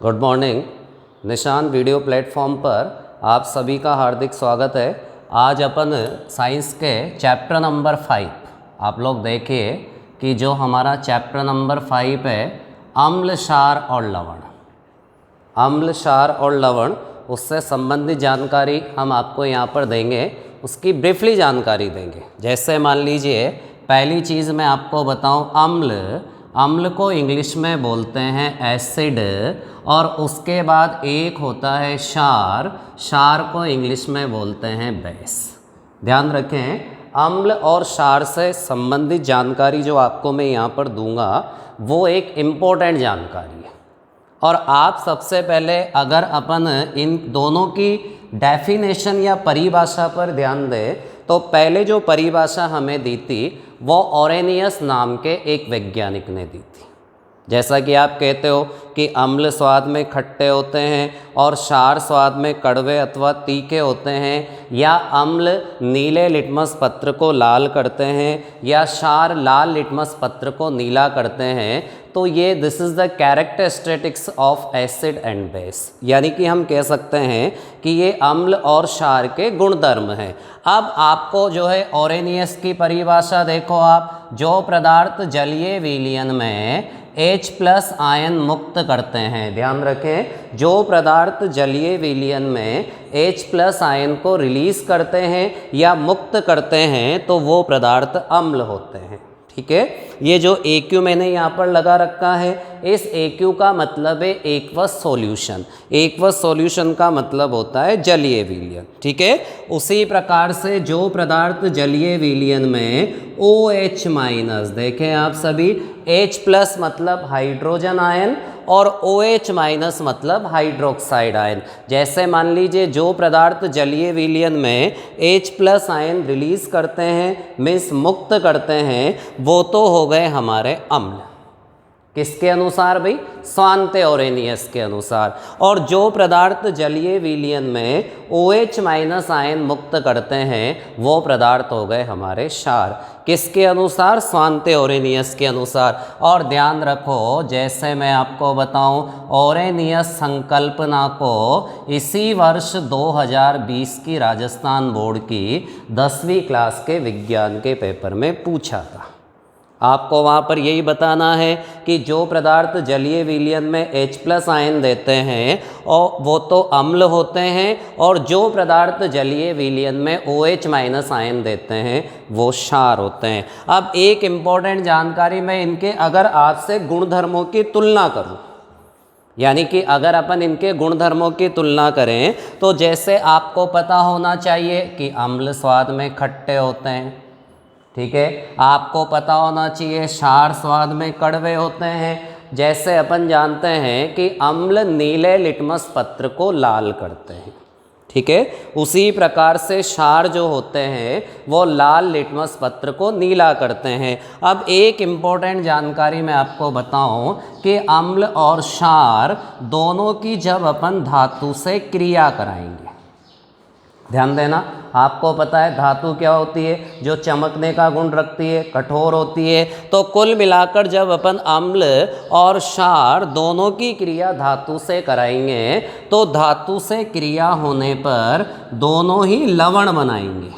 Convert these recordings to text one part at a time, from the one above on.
Good morning. निशान video platform पर आप सभी का हार्दिक स्वागत है। आज अपन साइंस के चैप्टर नंबर 5 आप लोग देखिए कि जो हमारा चैप्टर नंबर 5 है अम्ल, क्षार और लवण। अम्ल, क्षार और लवण, उससे संबंधित जानकारी हम आपको यहाँ पर देंगे, उसकी ब्रीफली जानकारी देंगे। जैसे मान लीजिए पहली चीज़ मैं आपको बताऊँ, अम्ल को इंग्लिश में बोलते हैं एसिड, और उसके बाद एक होता है क्षार को इंग्लिश में बोलते हैं बेस। ध्यान रखें, अम्ल और क्षार से संबंधित जानकारी जो आपको मैं यहाँ पर दूंगा वो एक इम्पोर्टेंट जानकारी है। और आप सबसे पहले अगर अपन इन दोनों की डेफिनेशन या परिभाषा पर ध्यान दें तो पहले जो परिभाषा हमें दी थी वो ओरेनियस नाम के एक वैज्ञानिक ने दी थी। जैसा कि आप कहते हो कि अम्ल स्वाद में खट्टे होते हैं और क्षार स्वाद में कड़वे अथवा तीखे होते हैं, या अम्ल नीले लिटमस पत्र को लाल करते हैं या क्षार लाल लिटमस पत्र को नीला करते हैं, तो ये this is the characteristics of acid and base. यानी कि हम कह सकते हैं कि ये अम्ल और क्षार के गुणधर्म हैं। अब आपको जो है ओरेनियस की परिभाषा देखो आप, जो पदार्थ जलीय विलयन में H+ आयन मुक्त करते हैं, ध्यान रखें, जो पदार्थ जलीय विलयन में H+ आयन को रिलीज करते हैं या मुक्त करते हैं तो वो पदार्थ अम्ल होते हैं। ठीक है, ये जो AQ मैंने यहाँ पर लगा रखा है, इस AQ का मतलब है एक्वस सॉल्यूशन। एक्वस सॉल्यूशन का मतलब होता है जलीय विलयन। ठीक है, उसी प्रकार से जो पदार्थ जलीय विलयन में OH-, देखें आप सभी, H+ मतलब हाइड्रोजन आयन और OH- मतलब हाइड्रोक्साइड आयन। जैसे मान लीजिए जो पदार्थ जलीय विलयन में H+ आयन रिलीज करते हैं, मीन्स मुक्त करते हैं, वो तो हो गए हमारे अम्ल। किसके अनुसार भाई? स्वांते ओरेनियस के अनुसार। और जो पदार्थ जलीय विलयन में OH- आयन मुक्त करते हैं वो पदार्थ हो गए हमारे क्षार। किसके अनुसार? स्वांते ओरेनियस के अनुसार। और ध्यान रखो, जैसे मैं आपको बताऊं, ओरेनियस संकल्पना को इसी वर्ष 2020 की राजस्थान बोर्ड की 10वीं क्लास के विज्ञान के पेपर में पूछा था। आपको वहाँ पर यही बताना है कि जो पदार्थ जलीय विलयन में H+ आयन देते हैं और वो तो अम्ल होते हैं, और जो पदार्थ जलीय विलयन में OH- आयन देते हैं वो क्षार होते हैं। अब एक इम्पॉर्टेंट जानकारी मैं इनके अगर आपसे गुणधर्मों की तुलना करूं, यानी कि अगर अपन इनके गुणधर्मों की तुलना करें तो जैसे आपको पता होना चाहिए कि अम्ल स्वाद में खट्टे होते हैं। ठीक है, आपको पता होना चाहिए क्षार स्वाद में कड़वे होते हैं। जैसे अपन जानते हैं कि अम्ल नीले लिटमस पत्र को लाल करते हैं। ठीक है, उसी प्रकार से क्षार जो होते हैं वो लाल लिटमस पत्र को नीला करते हैं। अब एक इम्पॉर्टेंट जानकारी मैं आपको बताऊं कि अम्ल और क्षार दोनों की जब अपन धातु से क्रिया कराएंगे, ध्यान देना, आपको पता है धातु क्या होती है? जो चमकने का गुण रखती है, कठोर होती है। तो कुल मिलाकर जब अपन अम्ल और क्षार दोनों की क्रिया धातु से कराएंगे तो धातु से क्रिया होने पर दोनों ही लवण बनाएंगे।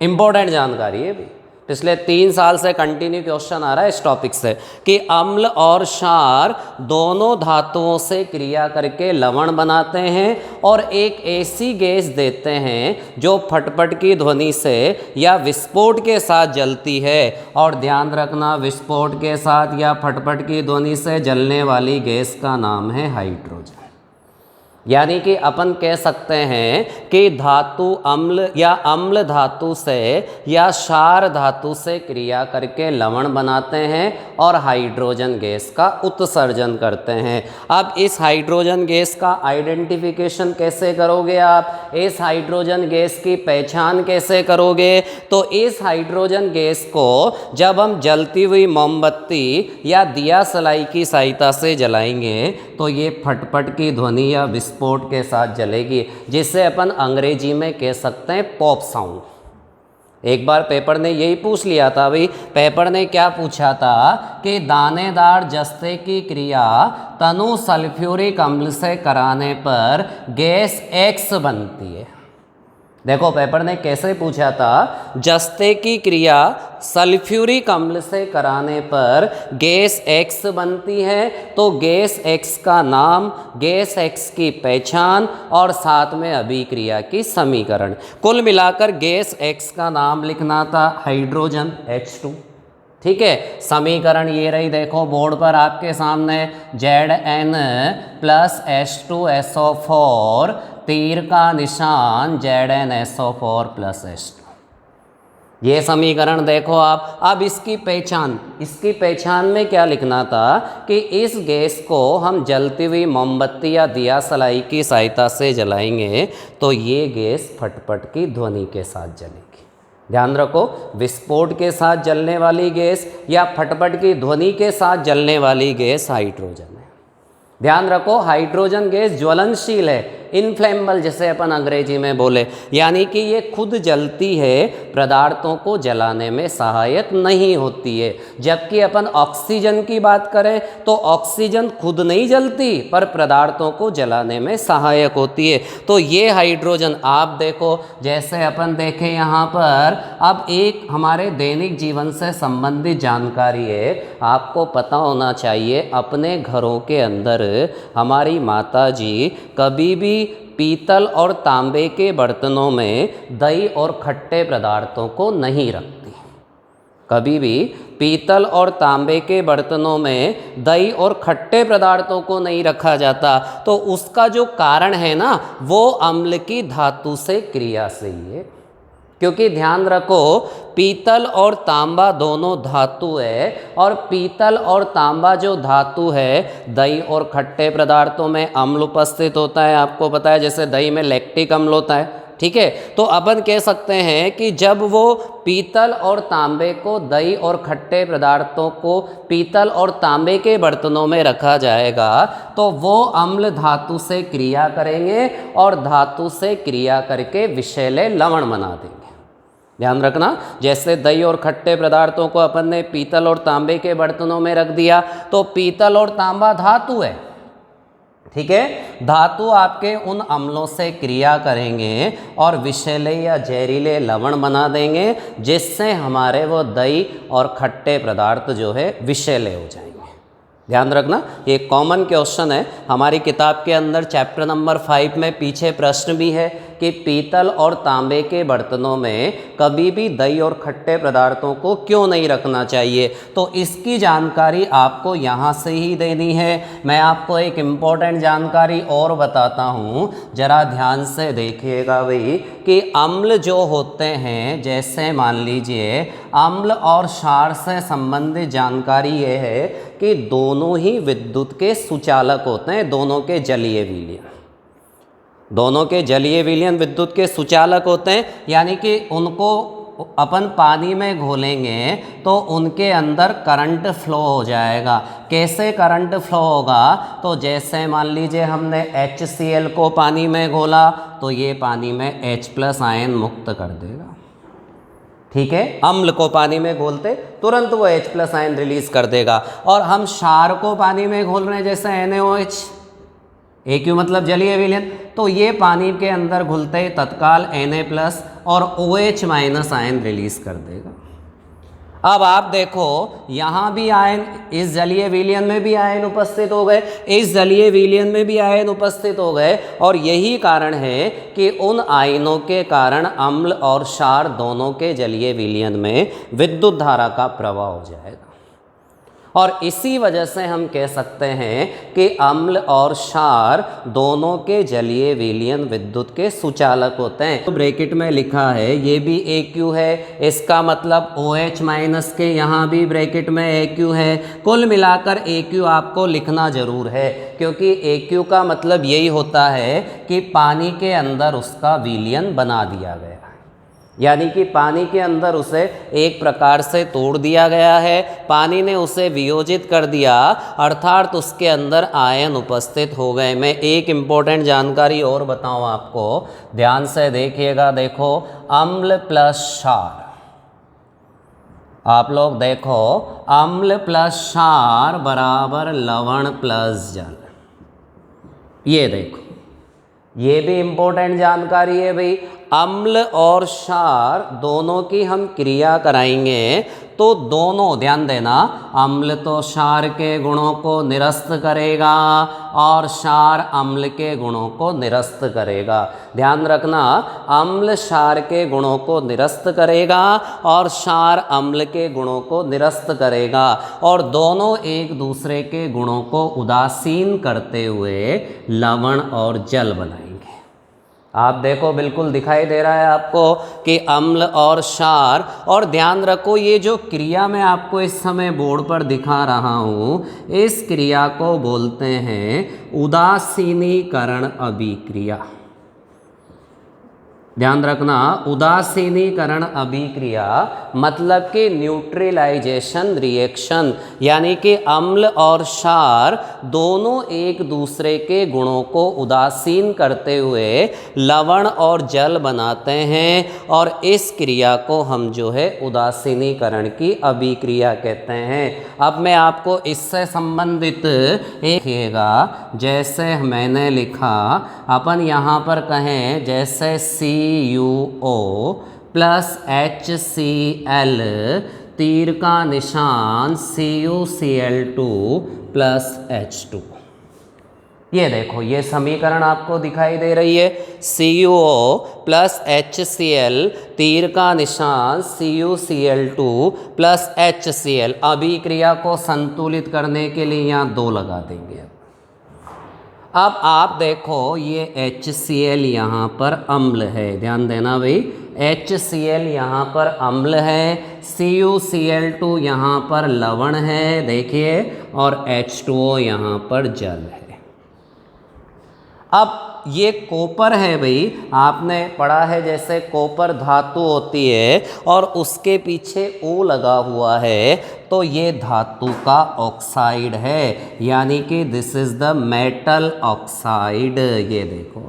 इंपॉर्टेंट जानकारी है भाई, पिछले 3 साल से कंटिन्यू क्वेश्चन आ रहा है इस टॉपिक से कि अम्ल और क्षार दोनों धातुओं से क्रिया करके लवण बनाते हैं और एक ऐसी गैस देते हैं जो फटफट की ध्वनि से या विस्फोट के साथ जलती है। और ध्यान रखना, विस्फोट के साथ या फटफट की ध्वनि से जलने वाली गैस का नाम है हाइड्रोजन। यानी कि अपन कह सकते हैं कि धातु अम्ल या अम्ल धातु से या क्षार धातु से क्रिया करके लवण बनाते हैं और हाइड्रोजन गैस का उत्सर्जन करते हैं। अब इस हाइड्रोजन गैस का आइडेंटिफिकेशन कैसे करोगे आप? इस हाइड्रोजन गैस की पहचान कैसे करोगे? तो इस हाइड्रोजन गैस को जब हम जलती हुई मोमबत्ती या दिया सलाई की सहायता से जलाएंगे तो ये फटफट की ध्वनि या विस्फोट के साथ जलेगी, जिसे अपन अंग्रेजी में कह सकते हैं पॉप साउंड। एक बार पेपर ने यही पूछ लिया था भाई, पेपर ने क्या पूछा था कि दानेदार जस्ते की क्रिया तनु सल्फ्यूरिक अम्ल से कराने पर गैस X बनती है। देखो पेपर ने कैसे पूछा था, जस्ते की क्रिया सल्फ्यूरिक अम्ल से कराने पर गैस X बनती है, तो गैस X का नाम, गैस X की पहचान और साथ में अभिक्रिया की समीकरण। कुल मिलाकर गैस X का नाम लिखना था हाइड्रोजन H2। ठीक है, समीकरण ये रही, देखो बोर्ड पर आपके सामने Zn प्लस H2SO4, तीर का निशान ZnSO4 प्लस H2। ये समीकरण देखो आप। अब इसकी पहचान में क्या लिखना था कि इस गैस को हम जलती हुई मोमबत्ती या दिया सलाई की सहायता से जलाएंगे तो ये गैस फटफट की ध्वनि के साथ जलेगी। ध्यान रखो, विस्फोट के साथ जलने वाली गैस या फटफट की ध्वनि के साथ जलने वाली गैस हाइड्रोजन है। ध्यान रखो, हाइड्रोजन गैस ज्वलनशील है, इनफ्लेमेबल जिसे अपन अंग्रेजी में बोले, यानी कि ये खुद जलती है, पदार्थों को जलाने में सहायक नहीं होती है। जबकि अपन ऑक्सीजन की बात करें तो ऑक्सीजन खुद नहीं जलती पर पदार्थों को जलाने में सहायक होती है। तो ये हाइड्रोजन आप देखो, जैसे अपन देखें यहाँ पर, अब एक हमारे दैनिक जीवन से संबंधित जानकारी है, आपको पता होना चाहिए अपने घरों के अंदर हमारी माता जी कभी भी पीतल और तांबे के बर्तनों में दही और खट्टे पदार्थों को नहीं रखती। कभी भी पीतल और तांबे के बर्तनों में दही और खट्टे पदार्थों को नहीं रखा जाता। तो उसका जो कारण है ना, वो अम्ल की धातु से क्रिया से ही है। क्योंकि ध्यान रखो, पीतल और तांबा दोनों धातु है, और पीतल और तांबा जो धातु है, दही और खट्टे पदार्थों में अम्ल उपस्थित होता है। आपको पता है जैसे दही में लैक्टिक अम्ल होता है। ठीक है, तो अपन कह सकते हैं कि जब वो पीतल और तांबे को, दही और खट्टे पदार्थों को पीतल और तांबे के बर्तनों में रखा जाएगा तो वो अम्ल धातु से क्रिया करेंगे और धातु से क्रिया करके विषैले लवण बना देंगे। ध्यान रखना, जैसे दही और खट्टे पदार्थों को अपन ने पीतल और तांबे के बर्तनों में रख दिया तो पीतल और तांबा धातु है। ठीक है, धातु आपके उन अम्लों से क्रिया करेंगे और विषैले या जहरीले लवण बना देंगे, जिससे हमारे वो दही और खट्टे पदार्थ जो है विषैले हो जाएंगे। ध्यान रखना, ये कॉमन क्वेश्चन है हमारी किताब के अंदर, चैप्टर नंबर 5 में पीछे प्रश्न भी है कि पीतल और तांबे के बर्तनों में कभी भी दही और खट्टे पदार्थों को क्यों नहीं रखना चाहिए। तो इसकी जानकारी आपको यहाँ से ही देनी है। मैं आपको एक इम्पॉर्टेंट जानकारी और बताता हूँ, जरा ध्यान से देखिएगा भाई, कि अम्ल जो होते हैं, जैसे मान लीजिए अम्ल और क्षार से संबंधित जानकारी ये है कि दोनों ही विद्युत के सुचालक होते हैं, दोनों के जलीय विलयन, दोनों के जलीय विलयन विद्युत के सुचालक होते हैं। यानी कि उनको अपन पानी में घोलेंगे तो उनके अंदर करंट फ्लो हो जाएगा। कैसे करंट फ्लो होगा, तो जैसे मान लीजिए हमने HCl को पानी में घोला तो ये पानी में H+ आयन मुक्त कर देगा। ठीक है, अम्ल को पानी में घोलते तुरंत वो H+ आयन रिलीज कर देगा। और हम क्षार को पानी में घोल रहे हैं, जैसे NaOH, AQ मतलब जलीय विलयन, तो ये पानी के अंदर घुलते तत्काल Na+ और OH- आयन रिलीज कर देगा। अब आप देखो, यहाँ भी आयन, इस जलीय विलयन में भी आयन उपस्थित हो गए, इस जलीय विलयन में भी आयन उपस्थित हो गए, और यही कारण है कि उन आयनों के कारण अम्ल और क्षार दोनों के जलीय विलयन में विद्युत धारा का प्रवाह हो जाएगा। और इसी वजह से हम कह सकते हैं कि अम्ल और क्षार दोनों के जलीय विलयन विद्युत के सुचालक होते हैं। तो ब्रैकेट में लिखा है, ये भी AQ है, इसका मतलब OH- के यहाँ भी ब्रैकेट में AQ है। कुल मिलाकर AQ आपको लिखना जरूर है, क्योंकि AQ का मतलब यही होता है कि पानी के अंदर उसका विलयन बना दिया गया, यानी कि पानी के अंदर उसे एक प्रकार से तोड़ दिया गया है, पानी ने उसे वियोजित कर दिया, अर्थात उसके अंदर आयन उपस्थित हो गए। मैं एक इम्पोर्टेंट जानकारी और बताऊं आपको, ध्यान से देखिएगा। देखो, अम्ल प्लस क्षार, आप लोग देखो, अम्ल प्लस क्षार बराबर लवण प्लस जल। ये देखो, ये भी इम्पोर्टेंट जानकारी है भाई। अम्ल और क्षार दोनों की हम क्रिया कराएंगे तो दोनों, ध्यान देना, अम्ल तो क्षार के गुणों को निरस्त करेगा और क्षार अम्ल के गुणों को निरस्त करेगा। ध्यान रखना, अम्ल क्षार के गुणों को निरस्त करेगा और क्षार अम्ल के गुणों को निरस्त करेगा, और दोनों एक दूसरे के गुणों को उदासीन करते हुए लवण और जल बनाएंगे। आप देखो, बिल्कुल दिखाई दे रहा है आपको कि अम्ल और क्षार। और ध्यान रखो, ये जो क्रिया मैं आपको इस समय बोर्ड पर दिखा रहा हूँ, इस क्रिया को बोलते हैं उदासीनीकरण अभिक्रिया। ध्यान रखना, उदासीनीकरण अभिक्रिया मतलब कि न्यूट्रलाइजेशन रिएक्शन, यानी कि अम्ल और क्षार दोनों एक दूसरे के गुणों को उदासीन करते हुए लवण और जल बनाते हैं, और इस क्रिया को हम जो है उदासीनीकरण की अभिक्रिया कहते हैं। अब मैं आपको इससे संबंधित देखिएगा, जैसे मैंने लिखा, अपन यहाँ पर कहें जैसे CuO प्लस HCl, तीर का निशान CuCl2 प्लस H2। ये देखो, ये समीकरण आपको दिखाई दे रही है, CuO प्लस HCl, तीर का निशान CuCl2 प्लस HCl। अभिक्रिया को संतुलित करने के लिए यहाँ 2 लगा देंगे। अब आप देखो, ये HCl यहाँ पर अम्ल है, ध्यान देना भाई, HCl यहाँ पर अम्ल है, CuCl2 यहाँ पर लवण है, देखिए, और H2O यहाँ पर जल है। अब ये कॉपर है भाई, आपने पढ़ा है जैसे कॉपर धातु होती है और उसके पीछे O लगा हुआ है, तो ये धातु का ऑक्साइड है, यानी कि this is the metal oxide. ये देखो,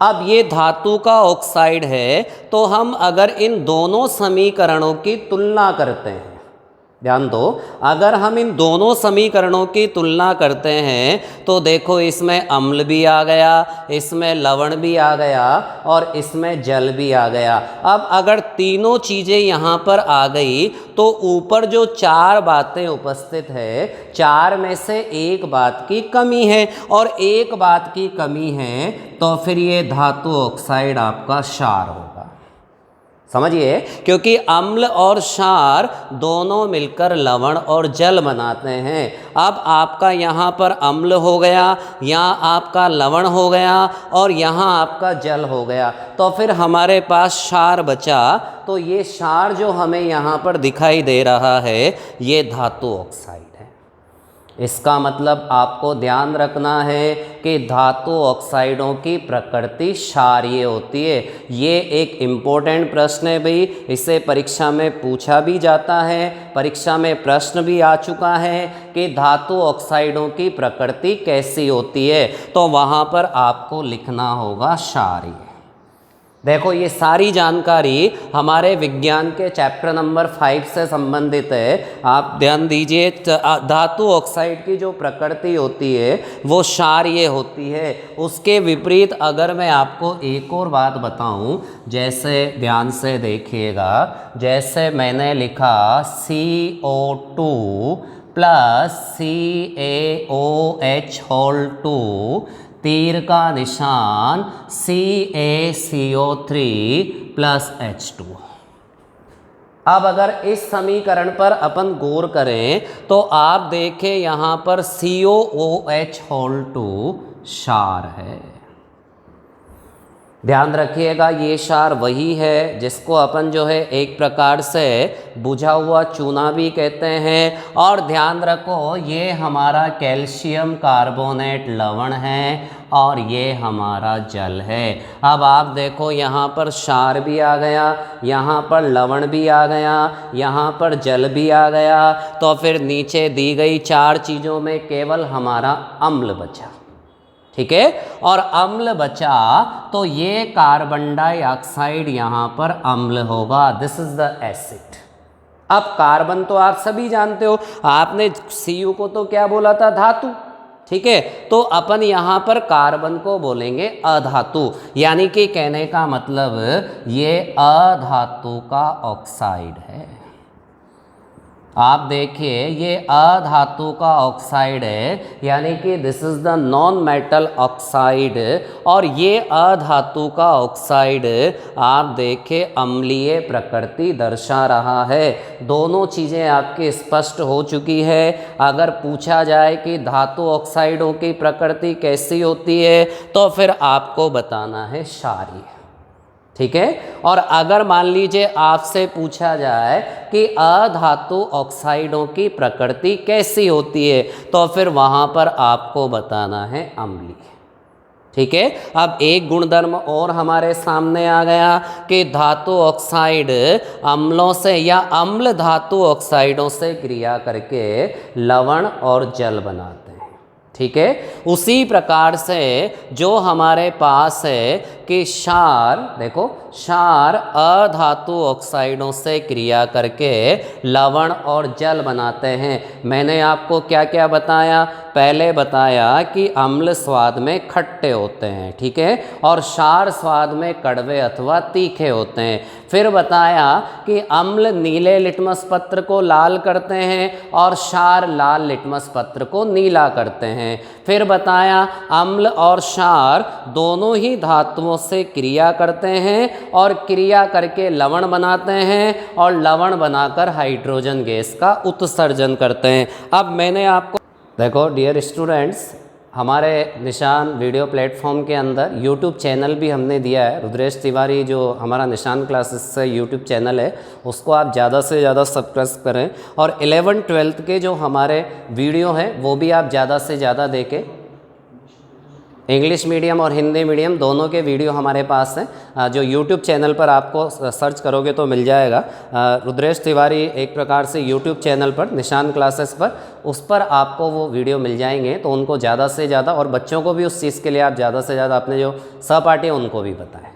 अब ये धातु का ऑक्साइड है, तो हम अगर इन दोनों समीकरणों की तुलना करते हैं, ध्यान दो, अगर हम इन दोनों समीकरणों की तुलना करते हैं तो देखो, इसमें अम्ल भी आ गया, इसमें लवण भी आ गया और इसमें जल भी आ गया। अब अगर तीनों चीज़ें यहाँ पर आ गई तो ऊपर जो 4 बातें उपस्थित है, 4 में से एक बात की कमी है, और एक बात की कमी है तो फिर ये धातु ऑक्साइड आपका क्षार होगा। समझिए, क्योंकि अम्ल और क्षार दोनों मिलकर लवण और जल बनाते हैं। अब आपका यहाँ पर अम्ल हो गया, यहाँ आपका लवण हो गया और यहाँ आपका जल हो गया, तो फिर हमारे पास क्षार बचा। तो ये क्षार जो हमें यहाँ पर दिखाई दे रहा है, ये धातु ऑक्साइड है। इसका मतलब आपको ध्यान रखना है कि धातु ऑक्साइडों की प्रकृति क्षारीय होती है। ये एक इम्पोर्टेंट प्रश्न है भाई, इसे परीक्षा में पूछा भी जाता है, परीक्षा में प्रश्न भी आ चुका है कि धातु ऑक्साइडों की प्रकृति कैसी होती है, तो वहाँ पर आपको लिखना होगा क्षारीय। देखो, ये सारी जानकारी हमारे विज्ञान के चैप्टर नंबर 5 से संबंधित है। आप ध्यान दीजिए, धातु ऑक्साइड की जो प्रकृति होती है वो क्षारीय होती है। उसके विपरीत अगर मैं आपको एक और बात बताऊं, जैसे ध्यान से देखिएगा, जैसे मैंने लिखा CO2 प्लस CaOH2, तीर का निशान CaCO3 प्लस H2। अब अगर इस समीकरण पर अपन गौर करें तो आप देखें यहाँ पर COOH2 क्षार है। ध्यान रखिएगा, ये क्षार वही है जिसको अपन जो है एक प्रकार से बुझा हुआ चूना भी कहते हैं। और ध्यान रखो, ये हमारा कैल्शियम कार्बोनेट लवण है और ये हमारा जल है। अब आप देखो, यहाँ पर क्षार भी आ गया, यहाँ पर लवण भी आ गया, यहाँ पर जल भी आ गया, तो फिर नीचे दी गई 4 चीज़ों में केवल हमारा अम्ल बचा। ठीक है। और अम्ल बचा तो ये कार्बन डाइऑक्साइड यहाँ पर अम्ल होगा, दिस इज द एसिड। अब कार्बन तो आप सभी जानते हो, आपने Cu को तो क्या बोला था, धातु, ठीक है। तो अपन यहाँ पर कार्बन को बोलेंगे अधातु, यानी कि कहने का मतलब ये अधातु का ऑक्साइड है। आप देखिए ये अधातु का ऑक्साइड है, यानी कि this is the non metal oxide. और ये अधातु का ऑक्साइड आप देखिए अम्लीय प्रकृति दर्शा रहा है। दोनों चीज़ें आपकी स्पष्ट हो चुकी है। अगर पूछा जाए कि धातु ऑक्साइडों की प्रकृति कैसी होती है तो फिर आपको बताना है क्षारीय, ठीक है। और अगर मान लीजिए आपसे पूछा जाए कि अधातु ऑक्साइडों की प्रकृति कैसी होती है तो फिर वहाँ पर आपको बताना है अम्लीय, ठीक है। अब एक गुणधर्म और हमारे सामने आ गया कि धातु ऑक्साइड अम्लों से या अम्ल धातु ऑक्साइडों से क्रिया करके लवण और जल बनाते हैं, ठीक है। उसी प्रकार से जो हमारे पास है कि क्षार, देखो क्षार अधातु ऑक्साइडों से क्रिया करके लवण और जल बनाते हैं। मैंने आपको क्या क्या बताया, पहले बताया कि अम्ल स्वाद में खट्टे होते हैं, ठीक है, और क्षार स्वाद में कड़वे अथवा तीखे होते हैं। फिर बताया कि अम्ल नीले लिटमस पत्र को लाल करते हैं और क्षार लाल लिटमस पत्र को नीला करते हैं। फिर बताया अम्ल और क्षार दोनों ही धातुओं से क्रिया करते हैं और क्रिया करके लवण बनाते हैं और लवण बनाकर हाइड्रोजन गैस का उत्सर्जन करते हैं। अब मैंने आपको देखो डियर स्टूडेंट्स, हमारे निशान वीडियो प्लेटफॉर्म के अंदर यूट्यूब चैनल भी हमने दिया है। रुद्रेश तिवारी जो हमारा निशान क्लासेस से यूट्यूब चैनल है उसको आप ज़्यादा से ज़्यादा सब्सक्राइब करें, और 11th-12th के जो हमारे वीडियो हैं वो भी आप ज़्यादा से ज़्यादा देखें। इंग्लिश मीडियम और हिंदी मीडियम दोनों के वीडियो हमारे पास हैं, जो यूट्यूब चैनल पर आपको सर्च करोगे तो मिल जाएगा। रुद्रेश तिवारी एक प्रकार से यूट्यूब चैनल पर निशान क्लासेस पर, उस पर आपको वो वीडियो मिल जाएंगे, तो उनको ज़्यादा से ज़्यादा, और बच्चों को भी उस चीज़ के लिए आप ज़्यादा से ज़्यादा अपने जो सहपाठी हैं उनको भी बताएं।